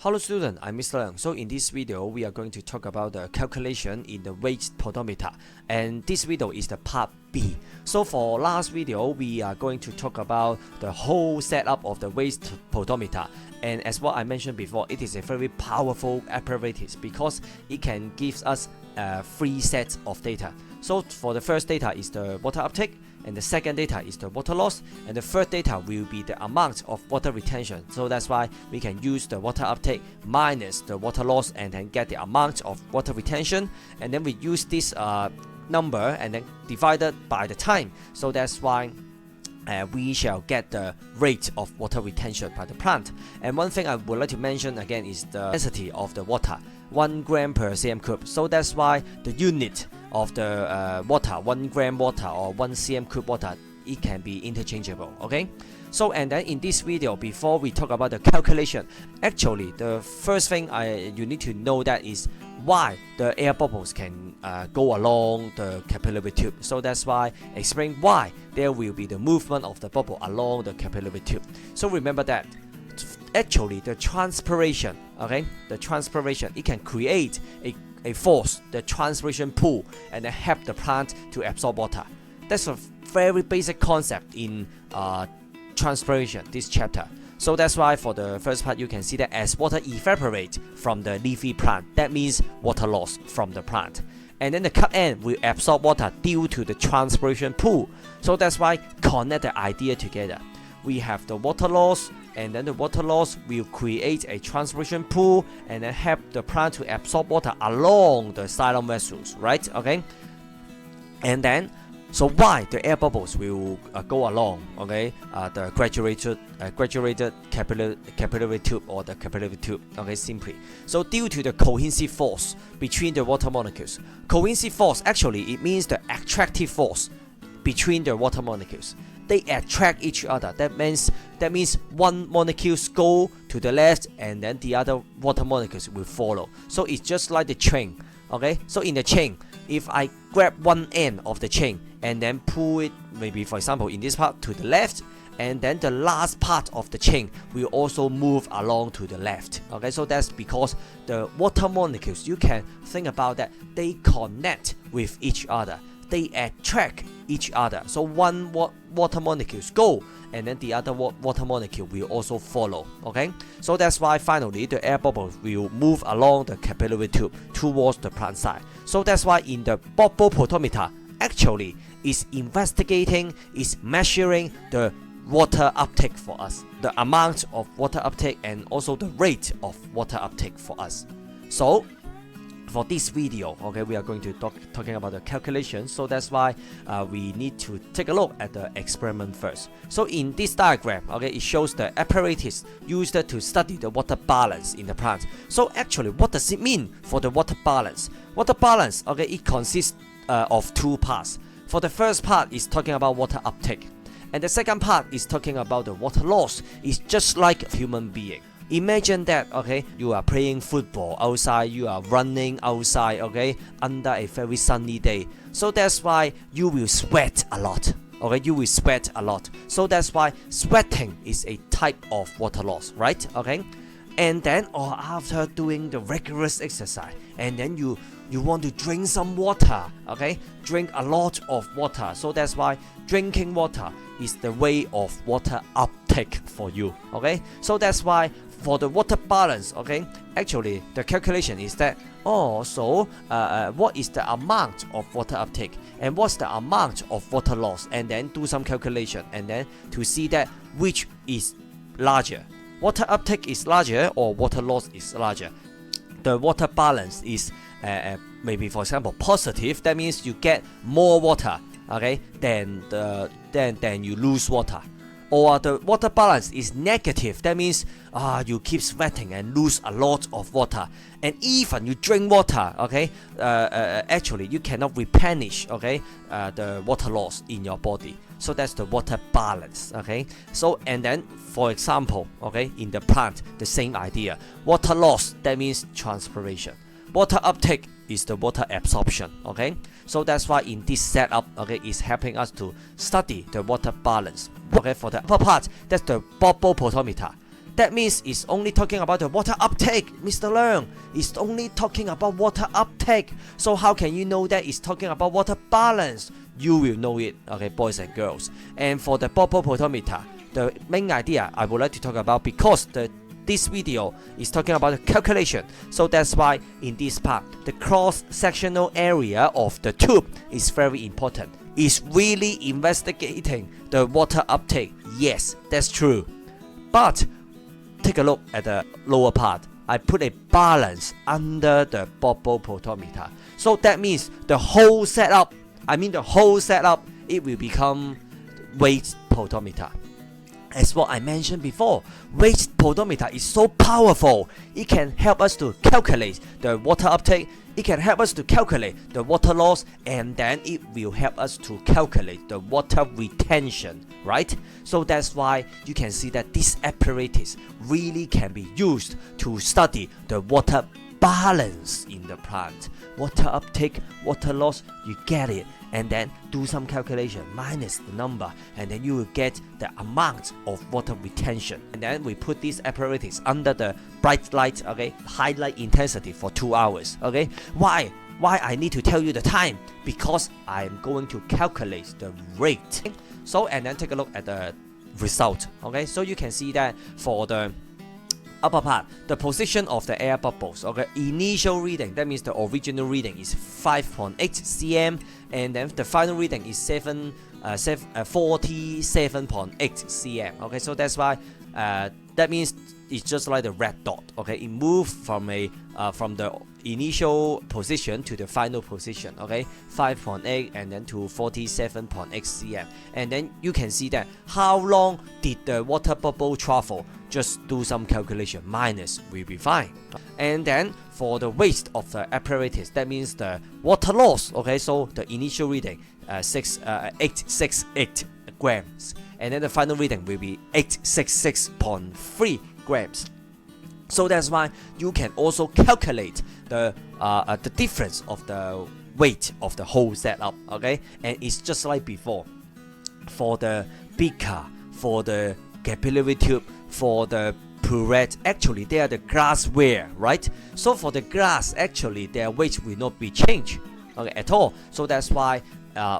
Hello student, I'm Mr. Leung. So in this video, we are going to talk about the calculation in the waste potometer, and this video is the part B. So for last video, we are going to talk about the whole setup of the waste potometer, and as what I mentioned before, it is a very powerful apparatus because it can give us three sets of data. So for the first data is the water uptake, and the second data is the water loss, and the third data will be the amount of water retention. So that's why we can use the water uptake minus the water loss and then get the amount of water retention, and then we use this number and then divided by the time. So that's why we shall get the rate of water retention by the plant. And one thing I would like to mention again is the density of the water, 1 gram per cm cube. So that's why the unit of the water, 1 gram water or 1 cm cube water, it can be interchangeable. Okay, so and then in this video, before we talk about the calculation, actually the first thing you need to know that is why the air bubbles can go along the capillary tube. So that's why I explain why there will be the movement of the bubble along the capillary tube. So remember that actually the transpiration, okay, the transpiration, it can create a force, the transpiration pull, and then help the plant to absorb water. That's a very basic concept in transpiration, this chapter. So that's why for the first part, you can see that as water evaporates from the leafy plant, that means water loss from the plant. And then the cut end will absorb water due to the transpiration pull. So that's why connect the idea together. We have the water loss, and then the water loss will create a transpiration pull and then help the plant to absorb water along the xylem vessels, right? Okay. And then, so why the air bubbles will go along, okay, the graduated capillary tube or the capillary tube, okay, simply. So due to the cohesive force between the water molecules. Cohesive force, actually, it means the attractive force between the water molecules. They attract each other. That means one molecules go to the left and then the other water molecules will follow. So it's just like the chain, okay? So in the chain, if I grab one end of the chain and then pull it, maybe for example in this part to the left, and then the last part of the chain will also move along to the left. Okay, so that's because the water molecules, you can think about that, they connect with each other. They attract each other. So one water molecules go, and then the other water molecule will also follow. Okay, so that's why finally the air bubble will move along the capillary tube towards the plant side. So that's why in the bubble potometer, actually is investigating, is measuring the water uptake for us, the amount of water uptake and also the rate of water uptake for us. So for this video, okay, we are going to talking about the calculation. So that's why we need to take a look at the experiment first. So in this diagram, okay, it shows the apparatus used to study the water balance in the plant. So actually, what does it mean for the water balance? Water balance, okay, it consists of two parts. For the first part is talking about water uptake, and the second part is talking about the water loss. It's just like a human being. Imagine that, okay, you are playing football outside, you are running outside, okay, under a very sunny day. So that's why you will sweat a lot, okay, you will sweat a lot. So that's why sweating is a type of water loss, right? Okay, and then or after doing the rigorous exercise, and then you want to drink some water, okay, drink a lot of water. So that's why drinking water is the way of water uptake for you, okay. So that's why for the water balance, okay, actually the calculation is that, what is the amount of water uptake and what's the amount of water loss, and then do some calculation and then to see that which is larger, water uptake is larger or water loss is larger. The water balance is maybe for example positive, that means you get more water, okay, then you lose water. Or the water balance is negative, that means you keep sweating and lose a lot of water. And even you drink water, okay, actually you cannot replenish, okay, the water loss in your body. So that's the water balance, okay. So and then for example, okay, in the plant, the same idea. Water loss, that means transpiration. Water uptake is the water absorption, okay. So that's why in this setup, okay, is helping us to study the water balance. Okay, for the upper part, that's the bubble potometer. That means it's only talking about the water uptake. Mr. Leung, it's only talking about water uptake. So how can you know that it's talking about water balance? You will know it, okay, boys and girls. And for the bubble potometer, the main idea I would like to talk about, because this video is talking about the calculation, so that's why in this part the cross-sectional area of the tube is very important. It's really investigating the water uptake. Yes, that's true. But take a look at the lower part. I put a balance under the bubble potometer. So that means the whole setup, it will become weight potometer. As what I mentioned before, weight potometer is so powerful. It can help us to calculate the water uptake, it can help us to calculate the water loss, and then it will help us to calculate the water retention, right? So that's why you can see that this apparatus really can be used to study the water balance in the plant. Water uptake, water loss, you get it. And then do some calculation, minus the number, and then you will get the amount of water retention. And then we put this apparatus under the bright light, okay, high light intensity for 2 hours, okay. Why I need to tell you the time? Because I'm going to calculate the rate. So, and then take a look at the result, okay. So you can see that for the upper part, the position of the air bubbles, okay, initial reading, that means the original reading is 5.8 cm, and then the final reading is 47.8 cm, okay. So that's why that means it's just like the red dot, okay. It moved from the initial position to the final position, okay, 5.8 and then to 47.8 cm. And then you can see that how long did the water bubble travel. Just do some calculation, minus will be fine. And then for the weight of the apparatus, that means the water loss, okay. So the initial reading 868 grams, and then the final reading will be 866.3 grams. So that's why you can also calculate the difference of the weight of the whole setup, okay. And it's just like before. For the beaker, for the capillary tube, for the purette, actually they are the glassware, right? So for the glass, actually their weight will not be changed, okay, at all. So that's why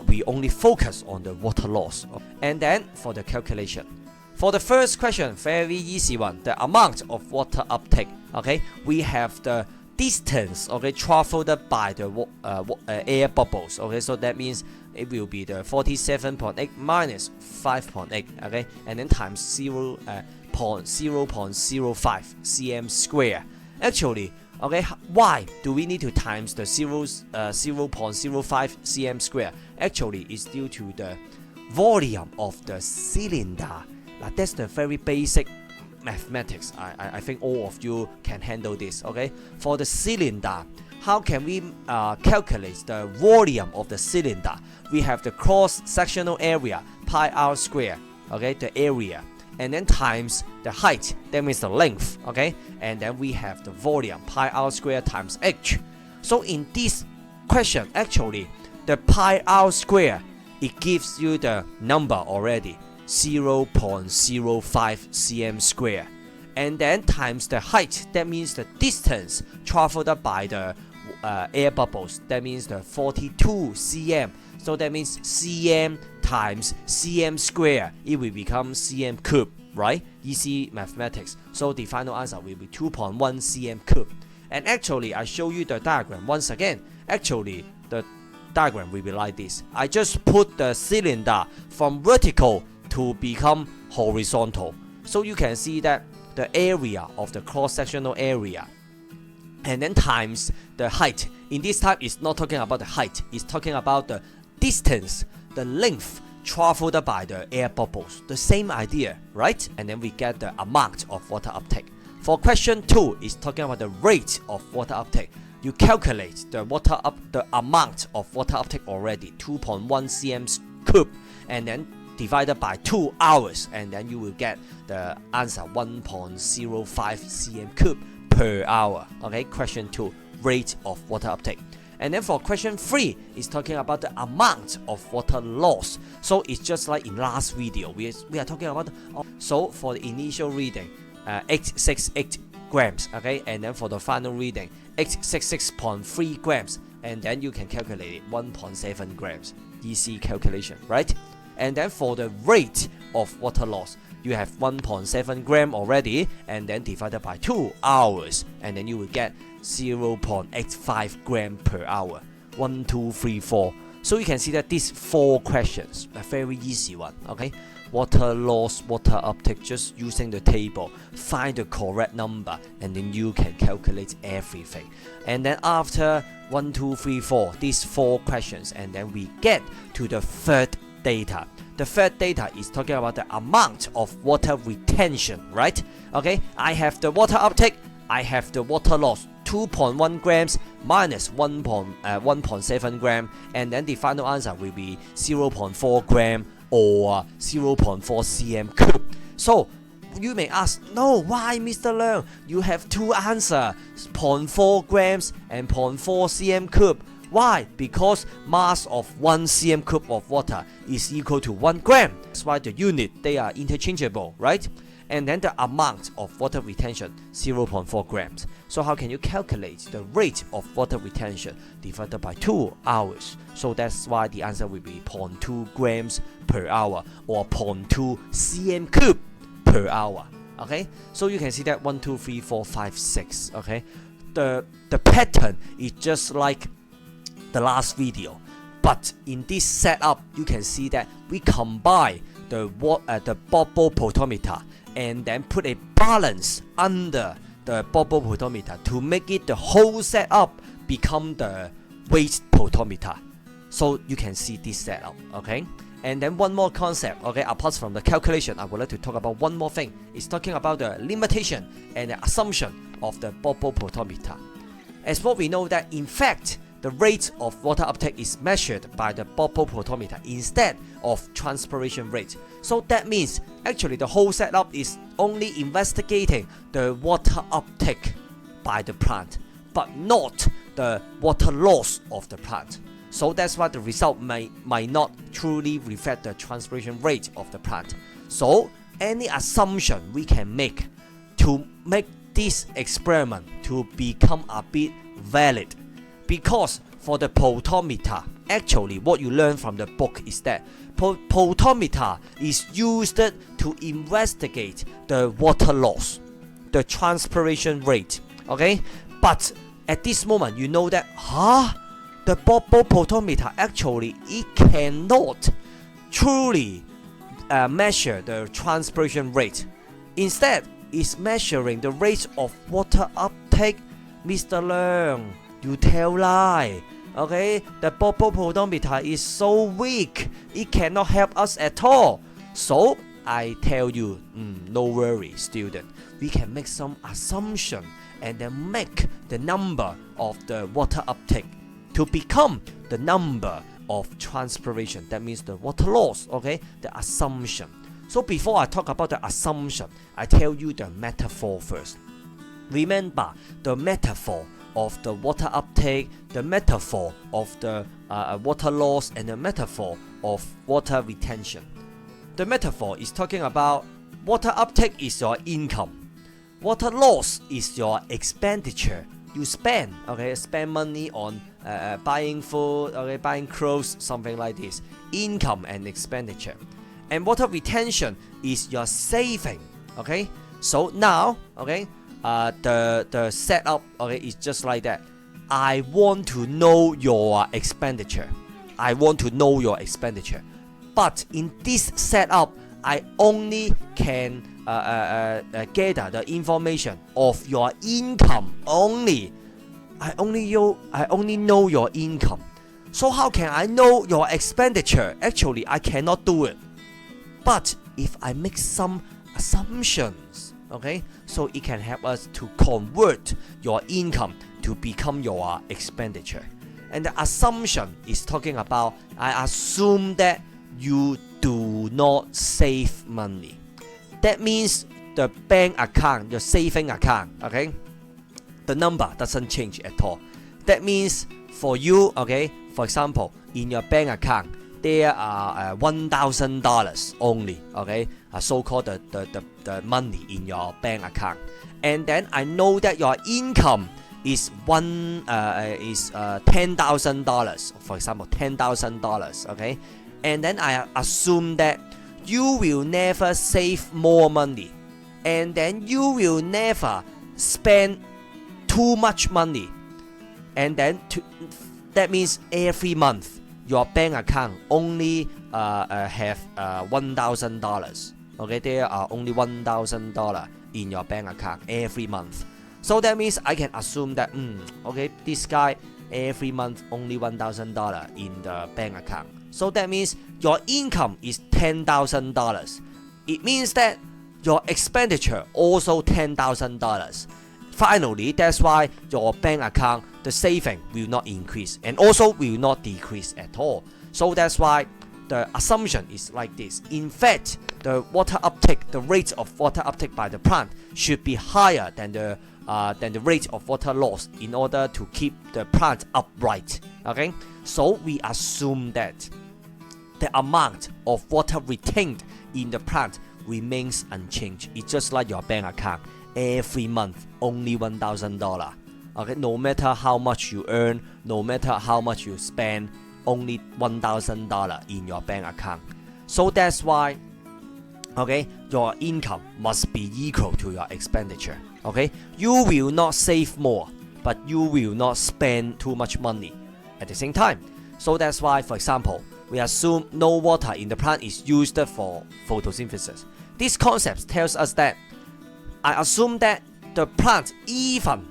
we only focus on the water loss. And then for the calculation, for the first question, very easy one, the amount of water uptake, okay. We have the distance, okay, traveled by the air bubbles, okay. So that means it will be the 47.8 minus 5.8, okay, and then times 0.05 cm square. Actually, okay, why do we need to times the 0.05 cm square? Actually, it's due to the volume of the cylinder. Like, that's the very basic mathematics. I think all of you can handle this, okay. For the cylinder, how can we calculate the volume of the cylinder? We have the cross-sectional area, pi r square, okay, the area, and then times the height, that means the length, okay, and then we have the volume, pi r square times h. So in this question, actually, the pi r square, it gives you the number already, 0.05 cm square, and then times the height, that means the distance traveled by the air bubbles, that means the 42 cm. So that means cm times cm square, it will become cm cube, right? Easy mathematics. So the final answer will be 2.1 cm cube. And actually, I show you the diagram once again. Actually, the diagram will be like this. I just put the cylinder from vertical to become horizontal. So you can see that the area of the cross-sectional area, and then times the height. In this type, it's not talking about the height, it's talking about the distance, the length traveled by the air bubbles. The same idea, right? And then we get the amount of water uptake. For question 2, it's talking about the rate of water uptake. You calculate the amount of water uptake already, 2.1 cm cube, and then divided by 2 hours, and then you will get the answer 1.05 cm cube per hour. Okay, question 2, rate of water uptake. And then for question 3, it's talking about the amount of water loss. So it's just like in last video, we are talking about. So for the initial reading, 868 grams, okay, and then for the final reading 866.3 grams, and then you can calculate it 1.7 grams. Easy calculation, right? And then for the rate of water loss, you have 1.7 gram already, and then divided by 2 hours, and then you will get 0.85 gram per hour. 1, 2, 3, 4. So you can see that these 4 questions are very easy one, okay? Water loss, water uptake, just using the table, find the correct number, and then you can calculate everything. And then after 1, 2, 3, 4, these 4 questions, and then we get to the third data. The third data is talking about the amount of water retention, right? Okay, I have the water uptake, I have the water loss, 2.1 grams minus 1.7 gram, and then the final answer will be 0.4 gram or 0.4 cm cube. So you may ask, no, why Mr. Leung? You have 2 answers, 0.4 grams and 0.4 cm cube. Why? Because mass of 1 cm cube of water is equal to 1 gram. That's why the unit, they are interchangeable, right? And then the amount of water retention, 0.4 grams. So how can you calculate the rate of water retention divided by 2 hours? So that's why the answer will be 0.2 grams per hour or 0.2 cm cube per hour. Okay? So you can see that 1, 2, 3, 4, 5, 6. Okay? The pattern is just like the last video, but in this setup you can see that we combine the bubble potometer and then put a balance under the bubble potometer to make it the whole setup become the weight potometer. So you can see this setup, okay? And then one more concept, okay, apart from the calculation, I would like to talk about one more thing. It's talking about the limitation and the assumption of the bubble potometer. As what we know that in fact the rate of water uptake is measured by the bubble potometer instead of transpiration rate. So that means actually the whole setup is only investigating the water uptake by the plant, but not the water loss of the plant. So that's why the result might not truly reflect the transpiration rate of the plant. So any assumption we can make to make this experiment to become a bit valid. Because for the potometer, actually what you learn from the book is that potometer is used to investigate the water loss, the transpiration rate, okay? But at this moment you know that, the bubble potometer actually it cannot truly measure the transpiration rate. Instead, it's measuring the rate of water uptake. Mr. Leung, you tell lie. Okay, the bubble potometer is so weak, it cannot help us at all. So I tell you, no worry, student. We can make some assumption and then make the number of the water uptake to become the number of transpiration. That means the water loss. Okay, the assumption. So before I talk about the assumption, I tell you the metaphor first. Remember the metaphor of the water uptake, the metaphor of the water loss, and the metaphor of water retention. The metaphor is talking about water uptake is your income, water loss is your expenditure. You spend, okay, spend money on buying food, okay, buying clothes, something like this. Income and expenditure. And water retention is your saving, okay. So now, okay, the setup, okay, is just like that. I want to know your expenditure. I want to know your expenditure. But in this setup, I only can gather the information of your income only. I only know your income. So how can I know your expenditure? Actually, I cannot do it. But if I make some assumptions, okay, so it can help us to convert your income to become your expenditure. And the assumption is talking about, I assume that you do not save money. That means the bank account, your saving account, okay, the number doesn't change at all. That means for you, okay, for example, in your bank account, there are $1,000 only, okay, so-called the money in your bank account. And then I know that your income is $10,000, for example, $10,000, okay. And then I assume that you will never save more money, and then you will never spend too much money, and then that means every month your bank account only have $1,000. Okay, there are only $1,000 in your bank account every month. So that means I can assume that okay, this guy every month only $1,000 in the bank account. So that means your income is $10,000. It means that your expenditure also $10,000. Finally, that's why your bank account, the saving will not increase and also will not decrease at all. So that's why the assumption is like this. In fact, the water uptake, the rate of water uptake by the plant should be higher than the rate of water loss in order to keep the plant upright. Okay, so we assume that the amount of water retained in the plant remains unchanged. It's just like your bank account. Every month, only $1,000. Okay, no matter how much you earn, no matter how much you spend, only $1,000 in your bank account. So that's why, okay, your income must be equal to your expenditure. Okay, you will not save more, but you will not spend too much money at the same time. So that's why, for example, we assume no water in the plant is used for photosynthesis. This concept tells us that I assume that the plant even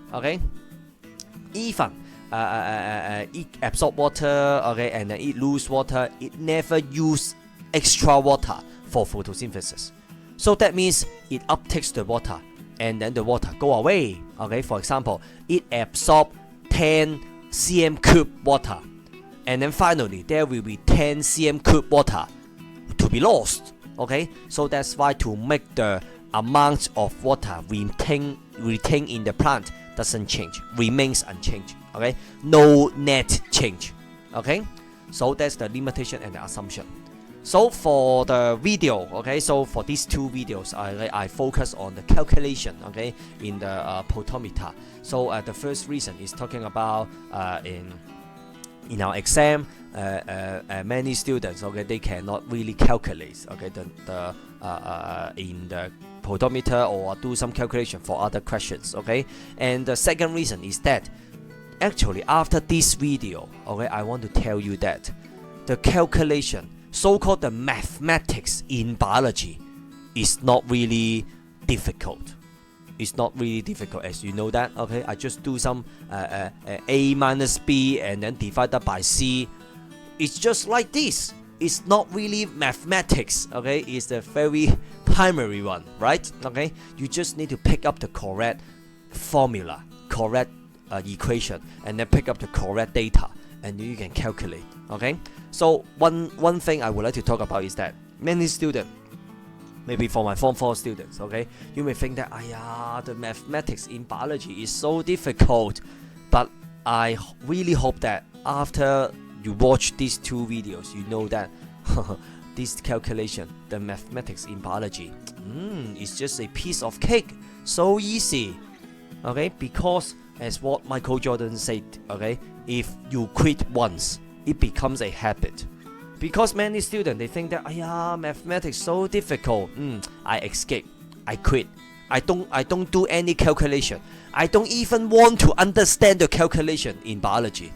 it absorb water, okay, and then it lose water, it never use extra water for photosynthesis. So that means it uptakes the water and then the water go away. Okay, for example, it absorb 10 cm cube water, and then finally there will be 10 cm cube water to be lost. Okay, so that's why to make the amount of water retained in the plant doesn't change, remains unchanged. Okay, no net change. Okay, so that's the limitation and the assumption. So for the video, okay, so for these two videos, I focus on the calculation, okay, in the Potometer. So the first reason is talking about in our exam, many students, okay, they cannot really calculate, okay, in the Potometer or do some calculation for other questions, okay. And the second reason is that actually after this video, okay, I want to tell you that the calculation, so-called the mathematics in biology, is not really difficult. It's not really difficult, as you know that, okay. I just do some A minus B and then divided by C. It's just like this. It's not really mathematics, okay. It's a very primary one, right? Okay, you just need to pick up the correct formula, correct equation, and then pick up the correct data, and you can calculate. Okay, so one thing I would like to talk about is that many students, maybe for my Form 4 students, okay, you may think that the mathematics in biology is so difficult, but I really hope that after you watch these two videos, you know that this calculation, the mathematics in biology, is just a piece of cake, so easy. Okay, because as what Michael Jordan said, okay, if you quit once, it becomes a habit. Because many students, they think that mathematics so difficult. I escape, I quit. I don't do any calculation. I don't even want to understand the calculation in biology.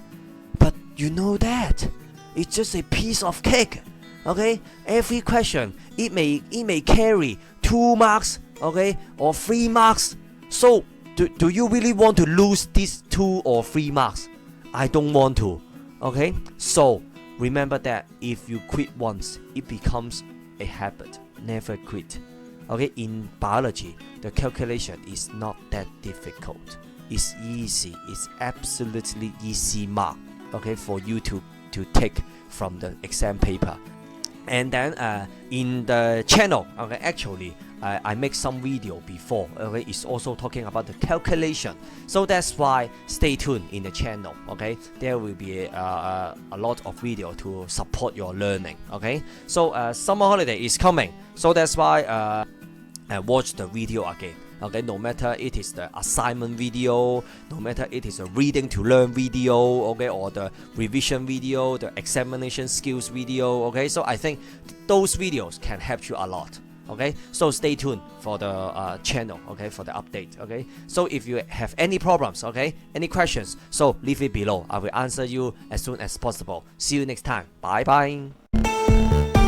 But you know that it's just a piece of cake. Okay, every question it may carry 2 marks, okay, or 3 marks. So do you really want to lose these 2 or 3 marks? I don't want to. Okay, so remember that if you quit once, it becomes a habit. Never quit. Okay, in biology, the calculation is not that difficult. It's easy. It's absolutely easy mark, okay, for you to take from the exam paper. And then in the channel, okay, actually I make some video before. Okay, it's also talking about the calculation. So that's why stay tuned in the channel. Okay, there will be a lot of video to support your learning. Okay, so summer holiday is coming. So that's why watch the video again. Okay, no matter it is the assignment video, no matter it is a reading to learn video, okay, or the revision video, the examination skills video, okay. So I think those videos can help you a lot. Okay, so stay tuned for the channel, okay, for the update. Okay, so if you have any problems, okay, any questions, so leave it below. I will answer you as soon as possible. See you next time. Bye bye.